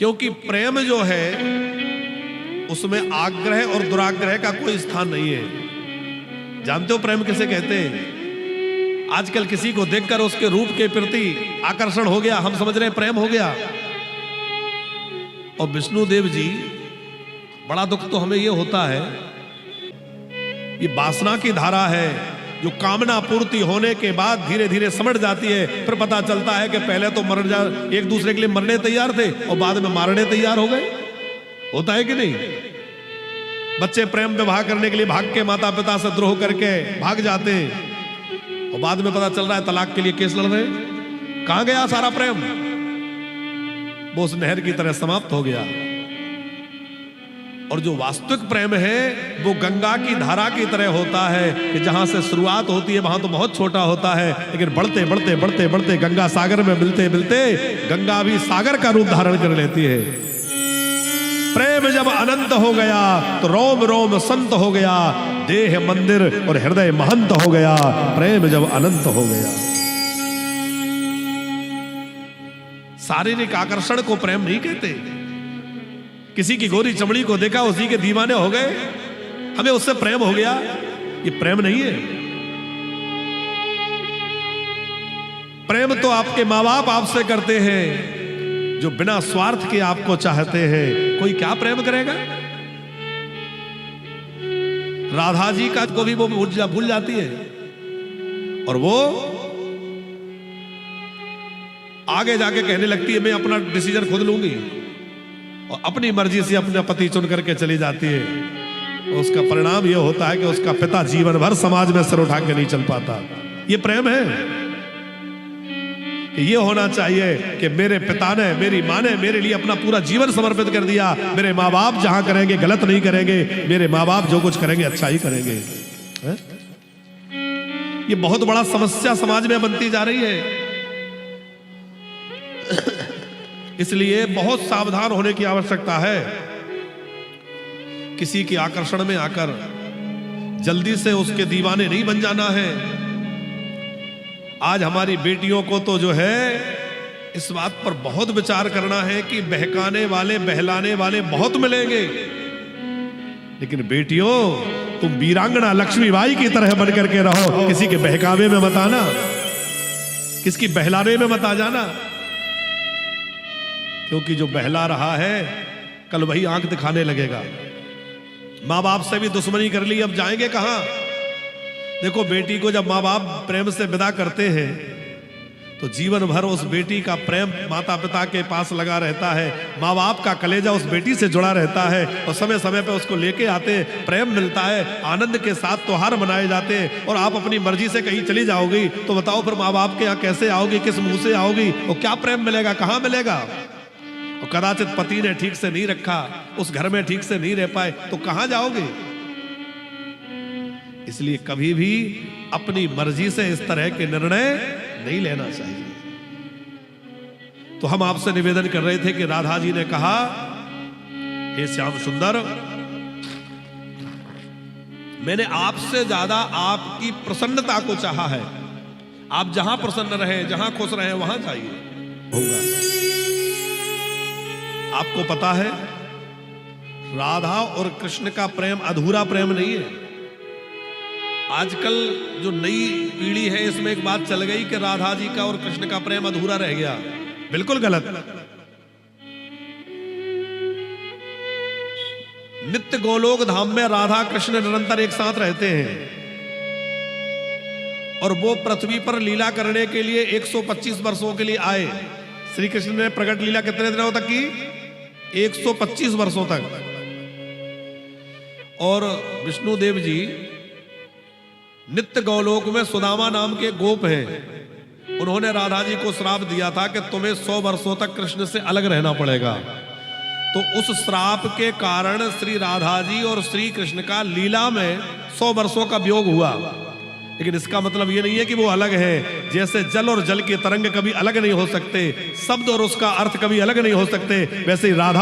क्योंकि प्रेम जो है उसमें आग्रह और दुराग्रह का कोई स्थान नहीं है। जानते हो प्रेम किसे कहते हैं? आजकल किसी को देखकर उसके रूप के प्रति आकर्षण हो गया, हम समझ रहे हैं प्रेम हो गया। और विष्णुदेव जी, बड़ा दुख तो हमें यह होता है, ये वासना की धारा है जो कामना पूर्ति होने के बाद धीरे धीरे समझ जाती है। फिर पता चलता है कि पहले तो एक दूसरे के लिए मरने तैयार थे और बाद में मारने तैयार हो गए। होता है कि नहीं? बच्चे प्रेम विवाह करने के लिए भाग के माता पिता से द्रोह करके भाग जाते हैं और बाद में पता चल रहा है तलाक के लिए केस लड़ रहे हैं। कहां गया सारा प्रेम? वो उस नहर की तरह समाप्त हो गया। और जो वास्तविक प्रेम है वो गंगा की धारा की तरह होता है कि जहां से शुरुआत होती है वहां तो बहुत छोटा होता है, लेकिन बढ़ते बढ़ते बढ़ते बढ़ते गंगा सागर में मिलते मिलते गंगा भी सागर का रूप धारण कर लेती है। प्रेम जब अनंत हो गया तो रोम रोम संत हो गया, देह मंदिर और हृदय महंत हो गया। प्रेम जब अनंत हो गया। शारीरिक आकर्षण को प्रेम नहीं कहते। किसी की गोरी चमड़ी को देखा उसी के दीवाने हो गए, हमें उससे प्रेम हो गया, ये प्रेम नहीं है। प्रेम तो आपके माँ बाप आपसे करते हैं जो बिना स्वार्थ के आपको चाहते हैं। कोई क्या प्रेम करेगा? राधा जी का को भी वो भूल जाती है और वो आगे जाके कहने लगती है मैं अपना डिसीजन खुद लूंगी और अपनी मर्जी से अपना पति चुन करके चली जाती है। और उसका परिणाम यह होता है कि उसका पिता जीवन भर समाज में सिर उठा के नहीं चल पाता। ये प्रेम है कि ये होना चाहिए कि मेरे पिता ने, मेरी माँ ने मेरे लिए अपना पूरा जीवन समर्पित कर दिया। मेरे माँ बाप जहां करेंगे गलत नहीं करेंगे, मेरे माँ बाप जो कुछ करेंगे अच्छा ही करेंगे। है? ये बहुत बड़ा समस्या समाज में बनती जा रही है। इसलिए बहुत सावधान होने की आवश्यकता है। किसी के आकर्षण में आकर जल्दी से उसके दीवाने नहीं बन जाना है। आज हमारी बेटियों को तो जो है इस बात पर बहुत विचार करना है कि बहकाने वाले बहलाने वाले बहुत मिलेंगे, लेकिन बेटियों तुम वीरांगना लक्ष्मीबाई की तरह बन करके रहो। किसी के बहकावे में मत आना, किसकी बहलाने में मत आ जाना, क्योंकि जो बहला रहा है कल वही आंख दिखाने लगेगा। माँ बाप से भी दुश्मनी कर ली, अब जाएंगे कहां? देखो बेटी को जब माँ बाप प्रेम से विदा करते हैं तो जीवन भर उस बेटी का प्रेम माता पिता के पास लगा रहता है। माँ बाप का कलेजा उस बेटी से जुड़ा रहता है और समय समय पे उसको लेके आते हैं, प्रेम मिलता है, आनंद के साथ त्योहार मनाए जाते हैं। और आप अपनी मर्जी से कहीं चली जाओगी तो बताओ फिर माँ बाप के यहाँ कैसे आओगी, किस मुंह से आओगी और क्या प्रेम मिलेगा, कहाँ मिलेगा? और कदाचित पति ने ठीक से नहीं रखा, उस घर में ठीक से नहीं रह पाए तो कहां जाओगे? इसलिए कभी भी अपनी मर्जी से इस तरह के निर्णय नहीं लेना चाहिए। तो हम आपसे निवेदन कर रहे थे कि राधा जी ने कहा, हे श्याम सुंदर, मैंने आपसे ज्यादा आपकी प्रसन्नता को चाहा है। आप जहां प्रसन्न रहे, जहां खुश रहे, वहां जाइए, होगा। आपको पता है राधा और कृष्ण का प्रेम अधूरा प्रेम नहीं है। आजकल जो नई पीढ़ी है इसमें एक बात चल गई कि राधा जी का और कृष्ण का प्रेम अधूरा रह गया। बिल्कुल गलत। नित्य गोलोक धाम में राधा कृष्ण निरंतर एक साथ रहते हैं और वो पृथ्वी पर लीला करने के लिए 125 वर्षों के लिए आए। श्री कृष्ण ने प्रकट लीला कितने दिनों तक की? 125 वर्षों तक। और विष्णुदेव जी नित्य गौलोक में सुदामा नाम के गोप हैं, उन्होंने राधा जी को श्राप दिया था कि तुम्हें 100 वर्षों तक कृष्ण से अलग रहना पड़ेगा। तो उस श्राप के कारण श्री राधा जी और श्री कृष्ण का लीला में 100 वर्षों का वियोग हुआ। लेकिन इसका मतलब ये नहीं है कि वो अलग है। जैसे जल और जल के तरंग कभी अलग नहीं हो सकते, शब्द और उसका अर्थ कभी अलग नहीं हो सकते, वैसे ही राधा